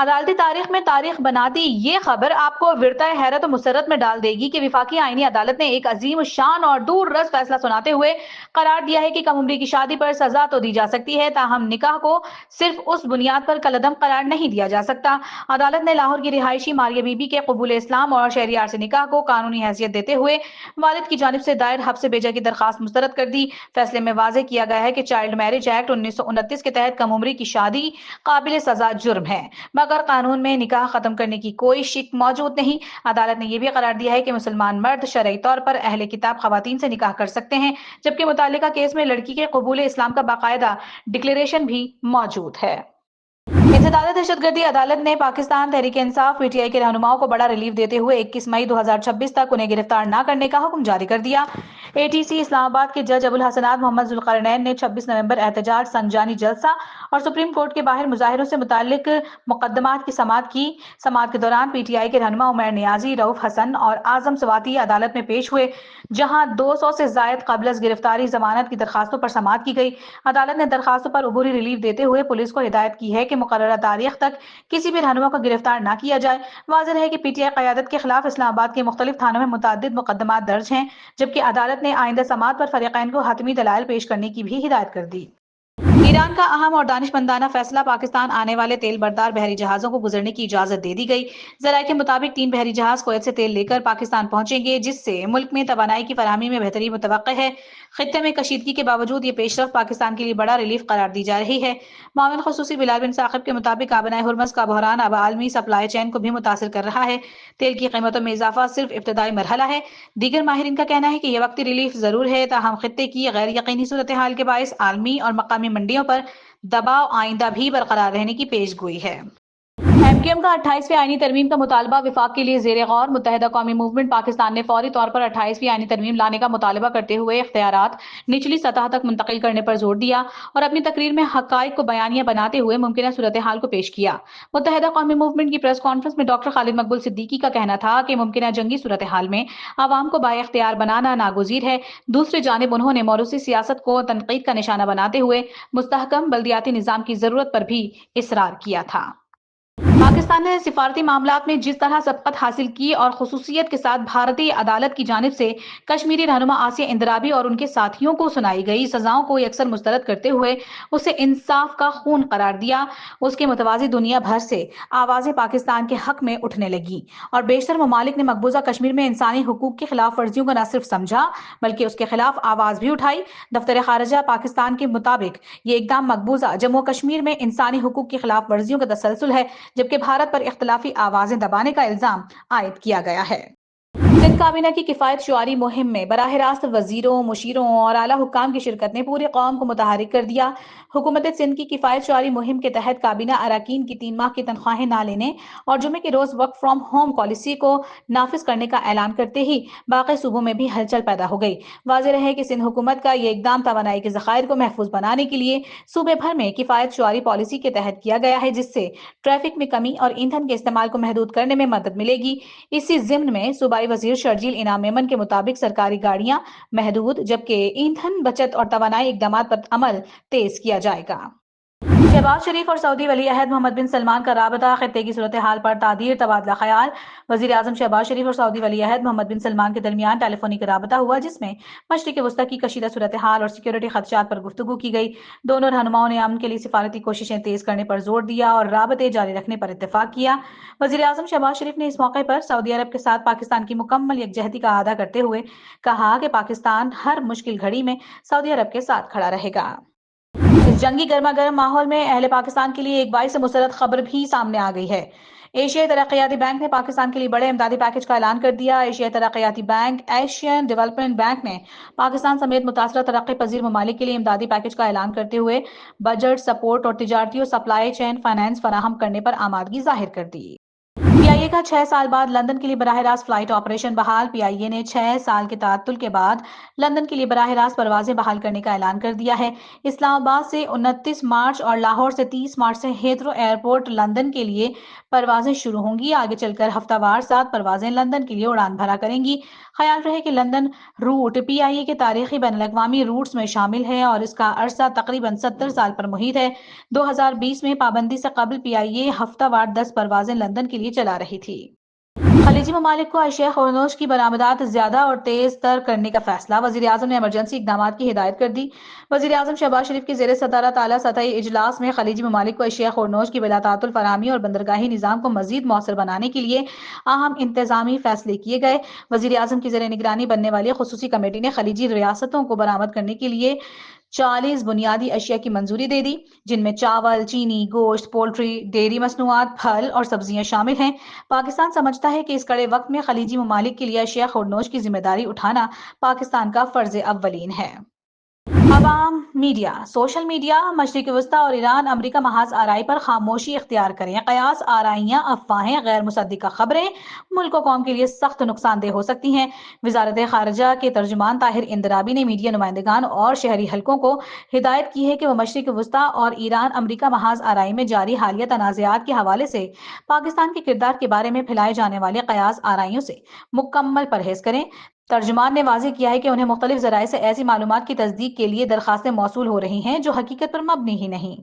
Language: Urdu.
عدالتی تاریخ میں تاریخ بناتی یہ خبر آپ کو ورطۂ حیرت و مسرت میں ڈال دے گی کہ وفاقی آئینی عدالت نے ایک عظیم الشان اور دور رس فیصلہ سناتے ہوئے قرار دیا ہے کہ کم عمری کی شادی پر سزا تو دی جا سکتی ہے، تاہم نکاح کو صرف اس بنیاد پر کالعدم قرار نہیں دیا جا سکتا۔ عدالت نے لاہور کی رہائشی ماریہ بی بی کے قبول اسلام اور شہریار سے نکاح کو قانونی حیثیت دیتے ہوئے والد کی جانب سے دائر حبس بھیجا کی درخواست مسترد کر دی۔ فیصلے میں واضح کیا گیا ہے کہ چائلڈ میرج ایکٹ 1929 کے تحت کم عمری کی شادی قابل سزا جرم ہے، مگر قانون میں نکاح ختم کرنے کی کوئی شک موجود نہیں۔ عدالت نے یہ بھی قرار دیا ہے کہ مسلمان مرد شرعی طور پر اہل کتاب خواتین سے نکاح کر سکتے ہیں، جبکہ متعلقہ کیس میں لڑکی کے قبول اسلام کا باقاعدہ ڈکلیریشن بھی موجود ہے۔ انسداد دہشت گردی عدالت نے Pakistan Tehreek Insaf P T I کے رہنماؤں کو بڑا ریلیف دیتے ہوئے 21 مئی 2026 تک انہیں گرفتار نہ کرنے کا حکم جاری کر دیا۔ اے ٹی سی اسلام آباد کے جج ابوالحسنات محمد ذوالقرنین نے 26 نومبر احتجاج سنجانی جلسہ اور سپریم کورٹ کے باہر مظاہروں سے متعلق مقدمات کی سماعت کی۔ سماعت کے دوران پی ٹی آئی کے رہنما عمیر نیازی، رؤف حسن اور اعظم سواتی عدالت میں پیش ہوئے، جہاں 200 سے زائد قبل از گرفتاری ضمانت کی درخواستوں پر سماعت کی گئی۔ عدالت نے درخواستوں پر عبوری ریلیف دیتے ہوئے پولیس کو ہدایت کی ہے کہ مقررہ تاریخ تک کسی بھی رہنما کو گرفتار نہ کیا جائے۔ واضح ہے کہ پی ٹی آئی قیادت کے خلاف اسلام آباد کے مختلف تھانوں میں متعدد مقدمات درج ہیں، جبکہ عدالت نے آئندہ سماعت پر فریقین کو حتمی دلائل پیش کرنے کی بھی ہدایت کر دی۔ ایران کا اہم اور دانشمندانہ فیصلہ، پاکستان آنے والے تیل بردار بحری جہازوں کو گزرنے کی اجازت دے دی گئی۔ ذرائع کے مطابق 3 بحری جہاز کویت سے تیل لے کر پاکستان پہنچیں گے، جس سے ملک میں توانائی کی فراہمی میں بہتری متوقع ہے۔ خطے میں کشیدگی کے باوجود یہ پیش رفت پاکستان کے لیے بڑا ریلیف قرار دی جا رہی ہے۔ معاون خصوصی بلال بن ثاقب کے مطابق آبنائے ہرمز کا بحران اب عالمی سپلائی چین کو بھی متاثر کر رہا ہے۔ تیل کی قیمتوں میں اضافہ صرف ابتدائی مرحلہ ہے۔ دیگر ماہرین کا کہنا ہے کہ یہ وقتی ریلیف ضرور ہے، تاہم خطے کی غیر یقینی صورتحال کے باعث عالمی اور مقامی منڈیوں پر دباؤ آئندہ بھی برقرار رہنے کی پیش گوئی ہے۔ ایم کیو ایم کا 28ویں آئینی ترمیم کا مطالبہ وفاق کے لیے زیر غور۔ متحدہ قومی موومنٹ پاکستان نے فوری طور پر 28ویں آئینی ترمیم لانے کا مطالبہ کرتے ہوئے اختیارات نچلی سطح تک منتقل کرنے پر زور دیا اور اپنی تقریر میں حقائق کو بیانیہ بناتے ہوئے ممکنہ صورتحال کو پیش کیا۔ متحدہ قومی موومنٹ کی پریس کانفرنس میں ڈاکٹر خالد مقبول صدیقی کا کہنا تھا کہ ممکنہ جنگی صورتحال میں عوام کو بااختیار بنانا ناگزیر ہے۔ دوسری جانب انہوں نے موروثی سیاست کو تنقید کا نشانہ بناتے ہوئے مستحکم بلدیاتی نظام کی ضرورت پر بھی اصرار کیا تھا۔ پاکستان نے سفارتی معاملات میں جس طرح سبقت حاصل کی اور خصوصیت کے ساتھ بھارتی عدالت کی جانب سے کشمیری رہنما آسیہ اندرابی اور ان کے ساتھیوں کو سنائی گئی سزاؤں کو یکسر مسترد کرتے ہوئے اسے انصاف کا خون قرار دیا، اس کے متوازی دنیا بھر سے آوازیں پاکستان کے حق میں اٹھنے لگیں اور بیشتر ممالک نے مقبوضہ کشمیر میں انسانی حقوق کی خلاف ورزیوں کو نہ صرف سمجھا بلکہ اس کے خلاف آواز بھی اٹھائی۔ دفتر خارجہ پاکستان کے مطابق یہ اقدام مقبوضہ جموں و کشمیر میں انسانی حقوق کی خلاف ورزیوں کا تسلسل ہے، جبکہ بھارت پر اختلافی آوازیں دبانے کا الزام عائد کیا گیا ہے۔ سندھ کابینہ کی کفایت شعاری مہم میں براہ راست وزیروں، مشیروں اور اعلیٰ حکام کی شرکت نے پوری قوم کو متحرک کر دیا۔ حکومت سندھ کی کفایت شعاری مہم کے تحت کابینہ اراکین کی 3 ماہ کی تنخواہیں نہ لینے اور جمعے کے روز ورک فرام ہوم پالیسی کو نافذ کرنے کا اعلان کرتے ہی باقی صوبوں میں بھی ہلچل پیدا ہو گئی۔ واضح رہے کہ سندھ حکومت کا یہ اقدام توانائی کے ذخائر کو محفوظ بنانے کے لیے صوبے بھر میں کفایت شعاری پالیسی کے تحت کیا گیا ہے، جس سے ٹریفک میں کمی اور ایندھن کے استعمال کو محدود کرنے میں مدد ملے گی۔ اسی ضمن میں صوبائی وزیر شرجیل انعام میمن کے مطابق سرکاری گاڑیاں محدود، جبکہ ایندھن بچت اور توانائی اقدامات پر عمل تیز کیا جائے گا۔ شہباز شریف اور سعودی ولی عہد محمد بن سلمان کا رابطہ، خطے کی صورتحال پر تعدیر تبادلہ خیال۔ وزیر اعظم شہباز شریف اور سعودی ولی عہد محمد بن سلمان کے درمیان ٹیلی فونک رابطہ ہوا، جس میں مشرق وسطی کی کشیدہ صورتحال اور سیکورٹی خدشات پر گفتگو کی گئی۔ دونوں رہنماؤں نے امن کے لیے سفارتی کوششیں تیز کرنے پر زور دیا اور رابطے جاری رکھنے پر اتفاق کیا۔ وزیر اعظم شہباز شریف نے اس موقع پر سعودی عرب کے ساتھ پاکستان کی مکمل یکجہتی کا اعادہ کرتے ہوئے کہا کہ پاکستان ہر مشکل گھڑی میں سعودی عرب کے ساتھ کھڑا رہے گا۔ اس جنگی گرما گرم ماحول میں اہل پاکستان کے لیے ایک باعث مسرت خبر بھی سامنے آ گئی ہے۔ ایشیائی ترقیاتی بینک نے پاکستان کے لیے بڑے امدادی پیکج کا اعلان کر دیا۔ ایشیائی ترقیاتی بینک ایشین ڈیولپمنٹ بینک نے پاکستان سمیت متاثرہ ترقی پذیر ممالک کے لیے امدادی پیکج کا اعلان کرتے ہوئے بجٹ سپورٹ اور تجارتی اور سپلائی چین فائنانس فراہم کرنے پر آمادگی ظاہر کر دی۔ پی آئی امریکہ 6 سال بعد لندن کے لیے براہ راست فلائٹ آپریشن بحال PIA نے 6 سال کے تعطل کے بعد لندن کے لیے براہ راست پروازیں بحال کرنے کا اعلان کر دیا ہے۔ اسلام آباد سے 29 مارچ اور لاہور سے 30 مارچ سے ہیتھرو ایئرپورٹ لندن کے لیے پروازیں شروع ہوں گی۔ آگے چل کر ہفتہ وار 7 پروازیں لندن کے لیے اڑان بھرا کریں گی۔ خیال رہے کہ لندن روٹ PIA کے تاریخی بین الاقوامی روٹس میں شامل ہے اور اس کا عرصہ تقریباً 70 سال پر محیط ہے۔ 2020 میں پابندی سے قبل PIA ہفتہ وار 10 پروازیں لندن کے لیے چلا رہی تھی۔ خلیجی ممالک کو اشیاء خورنوش کی برآمدات زیادہ اور تیز تر کرنے کا فیصلہ، وزیر اعظم نے ایمرجنسی اقدامات کی ہدایت کر دی۔ وزیر اعظم شہباز شریف کی زیر صدارت اعلیٰ سطحی اجلاس میں خلیجی ممالک کو اشیاء خورنوش کی بلا تعطل فراہمی اور بندرگاہی نظام کو مزید مؤثر بنانے کے لیے اہم انتظامی فیصلے کیے گئے۔ وزیر اعظم کی زیر نگرانی بننے والی خصوصی کمیٹی نے خلیجی ریاستوں کو برآمد کرنے کے لیے 40 بنیادی اشیاء کی منظوری دے دی، جن میں چاول، چینی، گوشت، پولٹری، ڈیری مصنوعات، پھل اور سبزیاں شامل ہیں۔ پاکستان سمجھتا ہے کہ اس کڑے وقت میں خلیجی ممالک کے لیے اشیاء خورنوش کی ذمہ داری اٹھانا پاکستان کا فرض اولین ہے۔ عوام میڈیا سوشل میڈیا مشرق وسطی اور ایران امریکہ محاذ آرائی پر خاموشی اختیار کریں۔ قیاس آرائیاں، افواہیں، غیر مصدقہ خبریں ملک و قوم کے لیے سخت نقصان دہ ہو سکتی ہیں۔ وزارت خارجہ کے ترجمان طاہر اندرابی نے میڈیا نمائندگان اور شہری حلقوں کو ہدایت کی ہے کہ وہ مشرق وسطی اور ایران امریکہ محاذ آرائی میں جاری حالیہ تنازعات کے حوالے سے پاکستان کے کردار کے بارے میں پھیلائے جانے والے قیاس آرائیوں سے مکمل پرہیز کریں۔ ترجمان نے واضح کیا ہے کہ انہیں مختلف ذرائع سے ایسی معلومات کی تصدیق کے لیے درخواستیں موصول ہو رہی ہیں جو حقیقت پر مبنی ہی نہیں۔